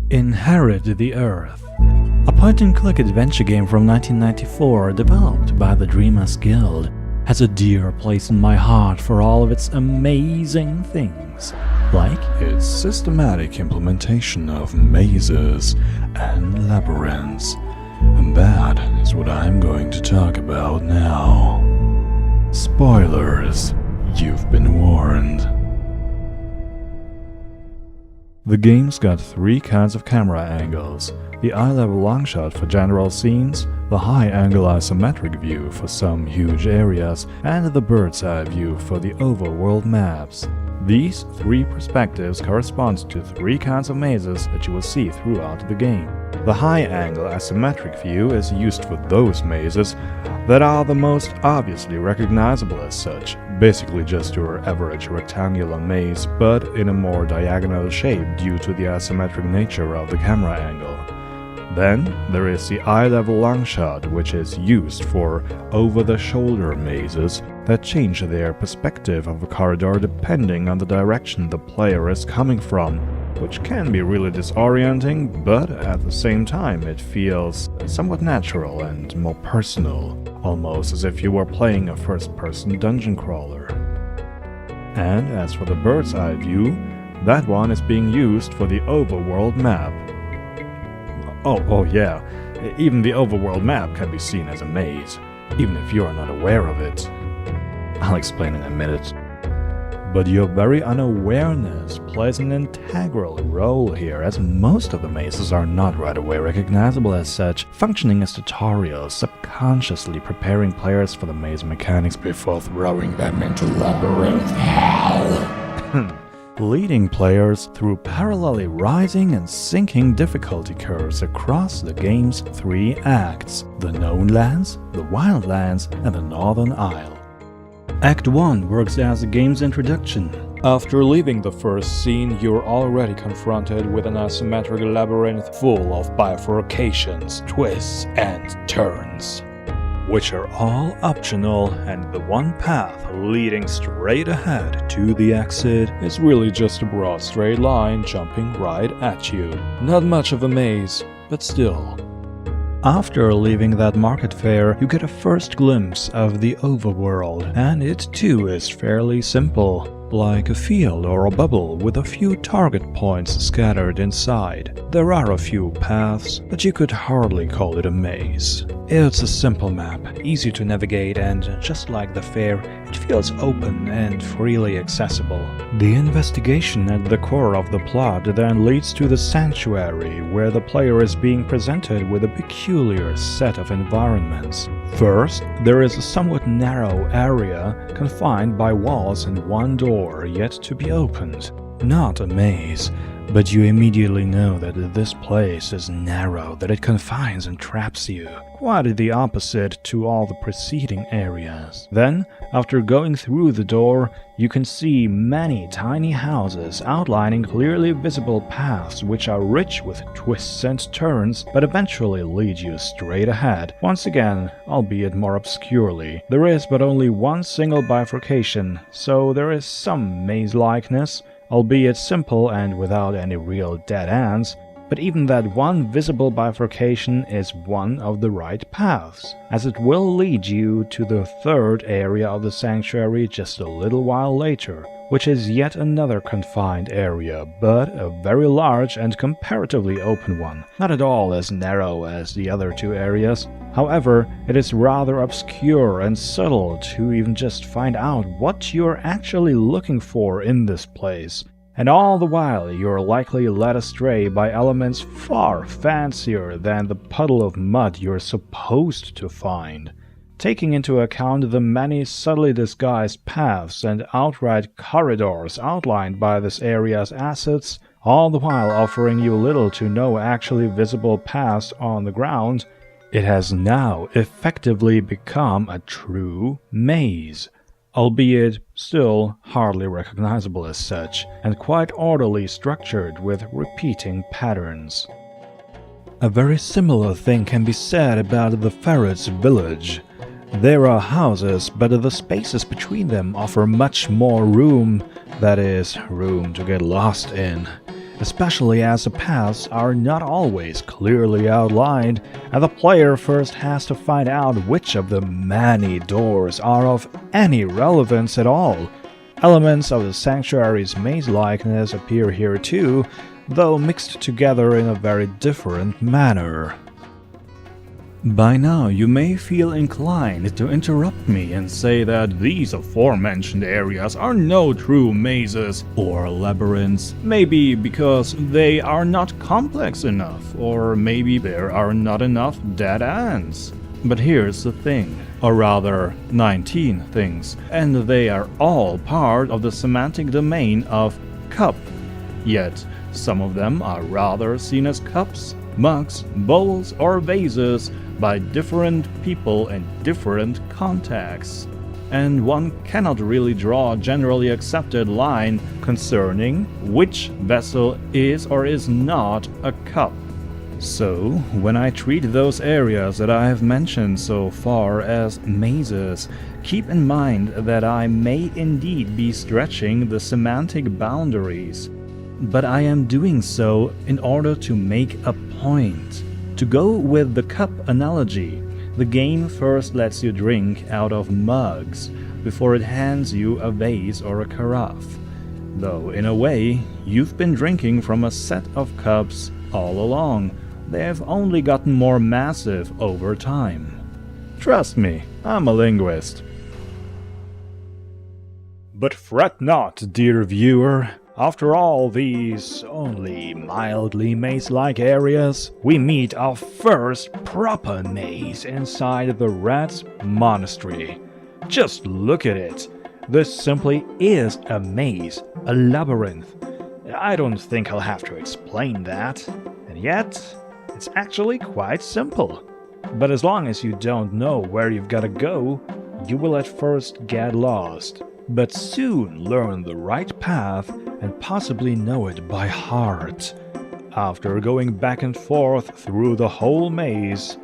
Inherit the Earth. A point-and-click adventure game from 1994 developed by the Dreamers Guild has a dear place in my heart for all of its amazing things, like its systematic implementation of mazes and labyrinths. And that is what I'm going to talk about now. Spoilers, you've been warned. The game's got three kinds of camera angles: the eye-level longshot for general scenes, the high-angle isometric view for some huge areas, and the bird's-eye view for the overworld maps. These three perspectives correspond to three kinds of mazes that you will see throughout the game. The high-angle isometric view is used for those mazes that are the most obviously recognizable as such, basically just your average rectangular maze, but in a more diagonal shape due to the isometric nature of the camera angle. Then there is the eye-level longshot, which is used for over-the-shoulder mazes that change their perspective of a corridor depending on the direction the player is coming from, which can be really disorienting, but at the same time it feels somewhat natural and more personal, almost as if you were playing a first-person dungeon crawler. And as for the bird's eye view, that one is being used for the overworld map. Oh yeah, even the overworld map can be seen as a maze, even if you are not aware of it. I'll explain in a minute. But your very unawareness plays an integral role here, as most of the mazes are not right away recognizable as such, functioning as tutorials, subconsciously preparing players for the maze mechanics before throwing them into labyrinth hell. Leading players through parallelly rising and sinking difficulty curves across the game's three acts: the Known Lands, the Wildlands, and the Northern Isle. Act 1 works as the game's introduction. After leaving the first scene, you're already confronted with an asymmetric labyrinth full of bifurcations, twists, and turns, which are all optional, and the one path leading straight ahead to the exit is really just a broad straight line jumping right at you. Not much of a maze, but still. After leaving that market fair, you get a first glimpse of the overworld, and it too is fairly simple, like a field or a bubble with a few target points scattered inside. There are a few paths, but you could hardly call it a maze. It's a simple map, easy to navigate, and just like the fair, it feels open and freely accessible. The investigation at the core of the plot then leads to the sanctuary, where the player is being presented with a peculiar set of environments. First, there is a somewhat narrow area confined by walls and one door yet to be opened. Not a maze, but you immediately know that this place is narrow, that it confines and traps you. Quite the opposite to all the preceding areas. Then, after going through the door, you can see many tiny houses outlining clearly visible paths which are rich with twists and turns, but eventually lead you straight ahead. Once again, albeit more obscurely. There is but only one single bifurcation, so there is some maze-likeness, albeit simple and without any real dead ends. But even that one visible bifurcation is one of the right paths, as it will lead you to the third area of the sanctuary just a little while later, which is yet another confined area, but a very large and comparatively open one, not at all as narrow as the other two areas. However, it is rather obscure and subtle to even just find out what you're actually looking for in this place. And all the while you're likely led astray by elements far fancier than the puddle of mud you're supposed to find. Taking into account the many subtly disguised paths and outright corridors outlined by this area's assets, all the while offering you little to no actually visible paths on the ground, it has now effectively become a true maze, albeit still hardly recognizable as such, and quite orderly structured with repeating patterns. A very similar thing can be said about the Ferret's village. There are houses, but the spaces between them offer much more room, that is, room to get lost in. especially as the paths are not always clearly outlined, and the player first has to find out which of the many doors are of any relevance at all. Elements of the sanctuary's maze-likeness appear here too, though mixed together in a very different manner. By now, you may feel inclined to interrupt me and say that these aforementioned areas are no true mazes or labyrinths, maybe because they are not complex enough, or maybe there are not enough dead ends. But here's the thing, or rather 19 things, and they are all part of the semantic domain of cup. Yet, some of them are rather seen as cups, mugs, bowls, or vases by different people in different contexts. And one cannot really draw a generally accepted line concerning which vessel is or is not a cup. So, when I treat those areas that I have mentioned so far as mazes, keep in mind that I may indeed be stretching the semantic boundaries. But I am doing so in order to make a point. To go with the cup analogy, the game first lets you drink out of mugs before it hands you a vase or a carafe. Though, in a way, you've been drinking from a set of cups all along. They have only gotten more massive over time. Trust me, I'm a linguist. But fret not, dear viewer. After all these only mildly maze-like areas, we meet our first proper maze inside the Rat's Monastery. Just look at it. This simply is a maze, a labyrinth. I don't think I'll have to explain that. And yet, it's actually quite simple. But as long as you don't know where you've got to go, you will at first get lost, but soon learn the right path and possibly know it by heart. After going back and forth through the whole maze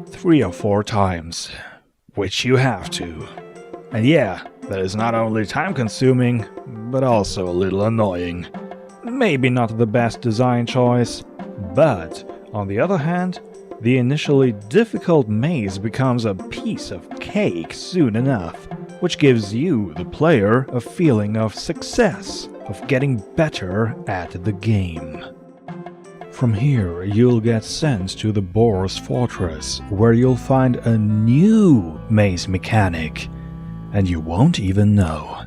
3 or 4 times, which you have to. And yeah, that is not only time-consuming, but also a little annoying. Maybe not the best design choice, but on the other hand, the initially difficult maze becomes a piece of cake soon enough, which gives you, the player, a feeling of success, of getting better at the game. From here, you'll get sent to the Boar's Fortress, where you'll find a new maze mechanic, and you won't even know.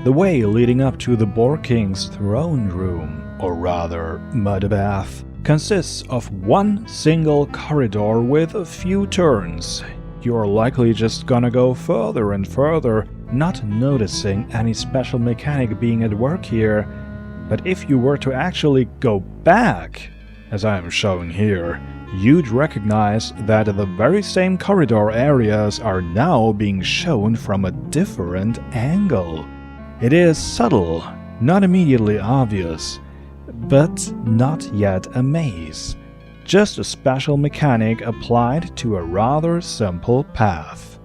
The way leading up to the Boar King's throne room, or rather, mud bath, consists of one single corridor with a few turns. You're likely just gonna go further and further, not noticing any special mechanic being at work here. But if you were to actually go back, as I am showing here, you'd recognize that the very same corridor areas are now being shown from a different angle. It is subtle, not immediately obvious, but not yet a maze. Just a special mechanic applied to a rather simple path.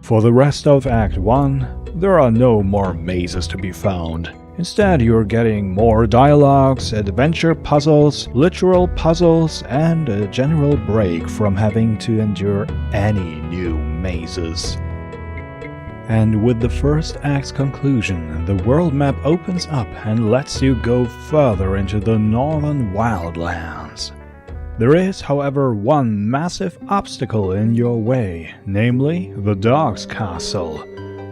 For the rest of Act 1, there are no more mazes to be found. Instead, you're getting more dialogues, adventure puzzles, literal puzzles, and a general break from having to endure any new mazes. And with the first act's conclusion, the world map opens up and lets you go further into the northern wildlands. There is, however, one massive obstacle in your way, namely the Dog's Castle,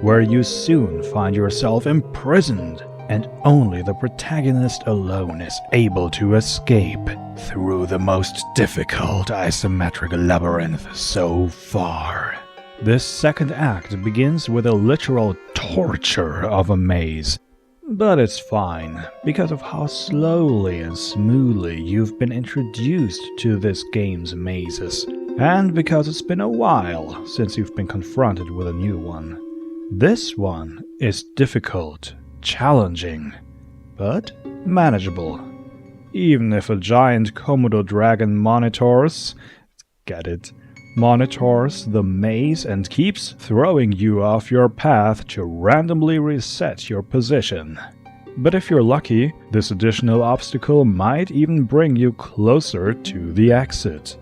where you soon find yourself imprisoned, and only the protagonist alone is able to escape through the most difficult isometric labyrinth so far. This second act begins with a literal torture of a maze. But it's fine, because of how slowly and smoothly you've been introduced to this game's mazes, and because it's been a while since you've been confronted with a new one. This one is difficult, challenging, but manageable. Even if a giant Komodo dragon monitors the maze and keeps throwing you off your path to randomly reset your position. But if you're lucky, this additional obstacle might even bring you closer to the exit,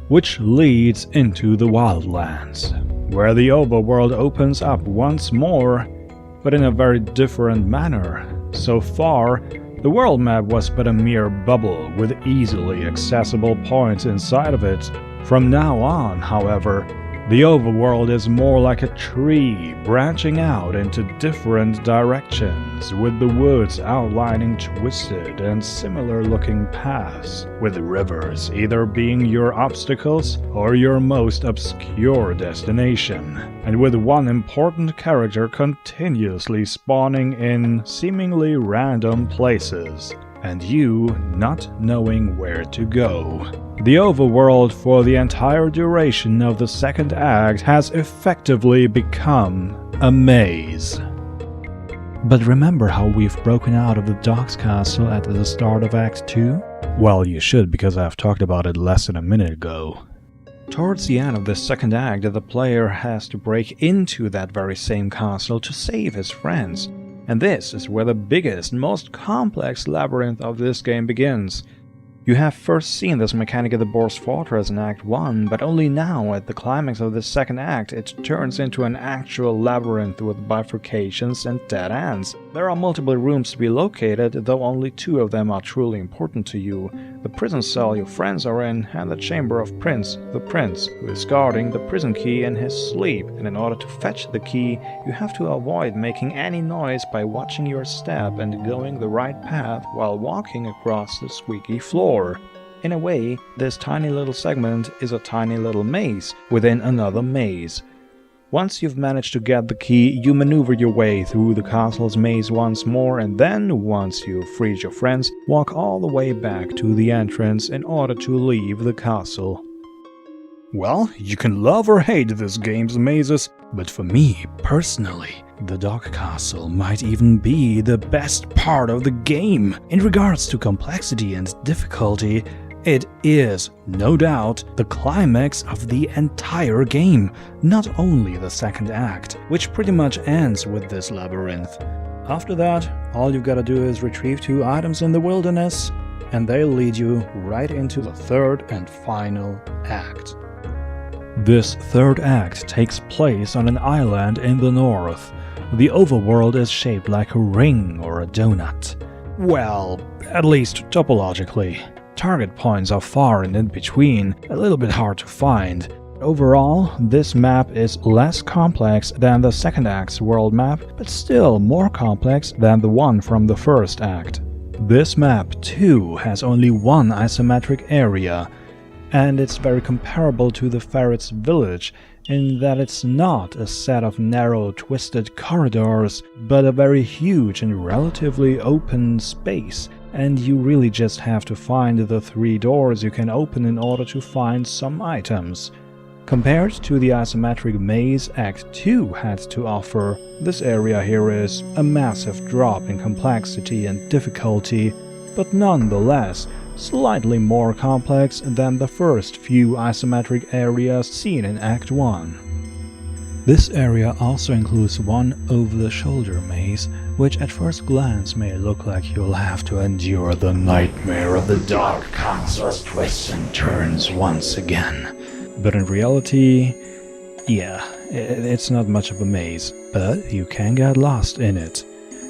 which leads into the Wildlands, where the overworld opens up once more, but in a very different manner. So far, the world map was but a mere bubble with easily accessible points inside of it. From now on, however, the overworld is more like a tree branching out into different directions, with the woods outlining twisted and similar-looking paths, with rivers either being your obstacles or your most obscure destination, and with one important character continuously spawning in seemingly random places, and you not knowing where to go. The overworld for the entire duration of the second act has effectively become a maze. But remember how we've broken out of the Dog's Castle at the start of Act 2? Well, you should, because I've talked about it less than a minute ago. Towards the end of the second act, the player has to break into that very same castle to save his friends. And this is where the biggest, most complex labyrinth of this game begins. You have first seen this mechanic at the Boar's Fortress in Act 1, but only now, at the climax of the second act, it turns into an actual labyrinth with bifurcations and dead ends. There are multiple rooms to be located, though only 2 of them are truly important to you. The prison cell your friends are in, and the chamber of Prince, the prince, who is guarding the prison key in his sleep, and in order to fetch the key, you have to avoid making any noise by watching your step and going the right path while walking across the squeaky floor. In a way, this tiny little segment is a tiny little maze within another maze. Once you've managed to get the key, you maneuver your way through the castle's maze once more, and then, once you've freed your friends, walk all the way back to the entrance in order to leave the castle. Well, you can love or hate this game's mazes, but for me, personally, the Dog Castle might even be the best part of the game. In regards to complexity and difficulty, it is, no doubt, the climax of the entire game, not only the second act, which pretty much ends with this labyrinth. After that, all you've gotta do is retrieve 2 items in the wilderness, and they'll lead you right into the third and final act. This third act takes place on an island in the north. The overworld is shaped like a ring or a donut. Well, at least topologically. Target points are far and in between, a little bit hard to find. Overall, this map is less complex than the second act's world map, but still more complex than the one from the first act. This map, too, has only one isometric area, and it's very comparable to the Ferret's Village in that it's not a set of narrow, twisted corridors, but a very huge and relatively open space, and you really just have to find the 3 doors you can open in order to find some items. Compared to the isometric maze Act 2 had to offer, this area here is a massive drop in complexity and difficulty, but nonetheless slightly more complex than the first few isometric areas seen in Act 1. This area also includes one over-the-shoulder maze, which at first glance may look like you'll have to endure the nightmare of the Dark Council's twists and turns once again. But in reality, yeah, it's not much of a maze, but you can get lost in it.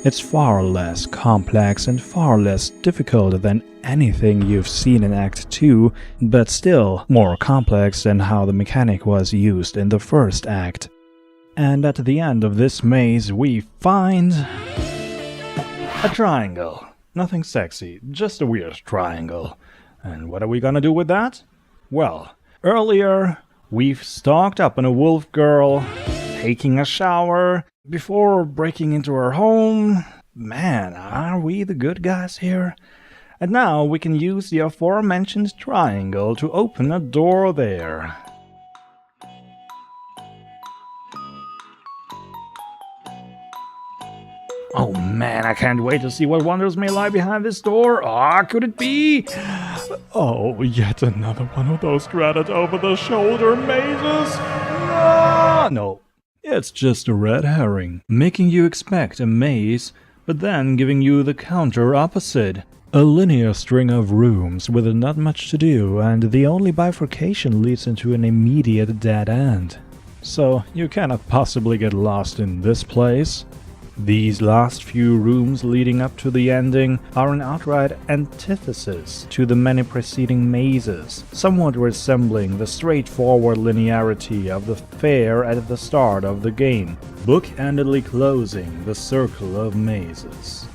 It's far less complex and far less difficult than anything you've seen in Act 2, but still more complex than how the mechanic was used in the first act. And at the end of this maze we find a triangle. Nothing sexy, just a weird triangle. And what are we gonna do with that? Well, earlier we've stalked up on a wolf girl, taking a shower, before breaking into her home. Man, are we the good guys here? And now we can use the aforementioned triangle to open a door there. Oh man, I can't wait to see what wonders may lie behind this door. Could it be? Oh, yet another one of those dreaded over-the-shoulder mazes? No, it's just a red herring, making you expect a maze, but then giving you the counter opposite. A linear string of rooms with not much to do, and the only bifurcation leads into an immediate dead end. So you cannot possibly get lost in this place. These last few rooms leading up to the ending are an outright antithesis to the many preceding mazes, somewhat resembling the straightforward linearity of the fair at the start of the game, bookendedly closing the circle of mazes.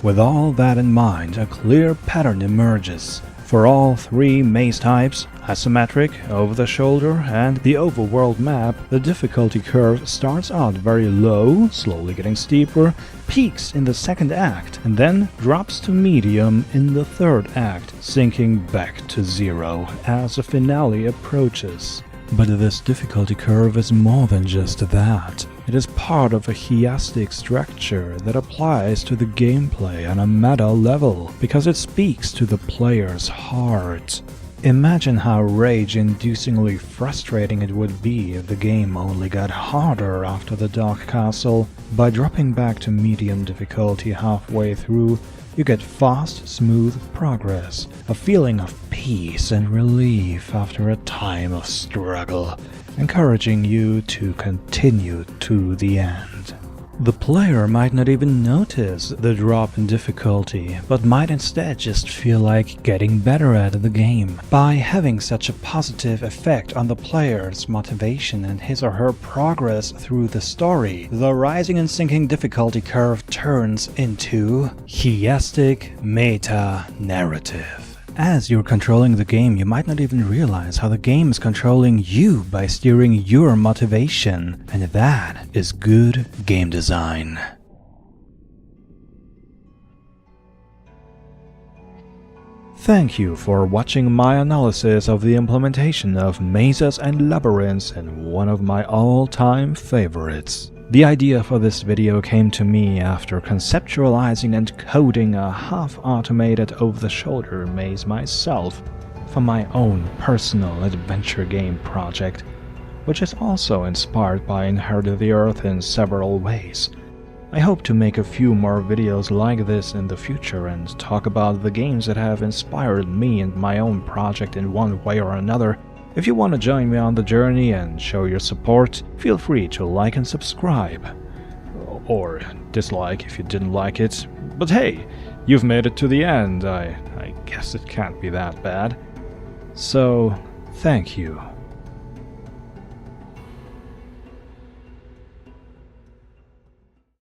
With all that in mind, a clear pattern emerges. For all three maze types, isometric, over-the-shoulder, and the overworld map, the difficulty curve starts out very low, slowly getting steeper, peaks in the second act, and then drops to medium in the third act, sinking back to zero as the finale approaches. But this difficulty curve is more than just that. It is part of a chiastic structure that applies to the gameplay on a meta level, because it speaks to the player's heart. Imagine how rage-inducingly frustrating it would be if the game only got harder after the Dark Castle. By dropping back to medium difficulty halfway through, you get fast, smooth progress, a feeling of peace and relief after a time of struggle, encouraging you to continue to the end. The player might not even notice the drop in difficulty, but might instead just feel like getting better at the game. By having such a positive effect on the player's motivation and his or her progress through the story, the rising and sinking difficulty curve turns into chiastic meta-narrative. As you're controlling the game, you might not even realize how the game is controlling you by steering your motivation, and that is good game design. Thank you for watching my analysis of the implementation of mazes and labyrinths in one of my all-time favorites. The idea for this video came to me after conceptualizing and coding a half-automated over-the-shoulder maze myself for my own personal adventure game project, which is also inspired by Inherit the Earth in several ways. I hope to make a few more videos like this in the future and talk about the games that have inspired me and my own project in one way or another. If you want to join me on the journey and show your support, feel free to like and subscribe. Or dislike if you didn't like it. But hey, you've made it to the end. I guess it can't be that bad. So, thank you.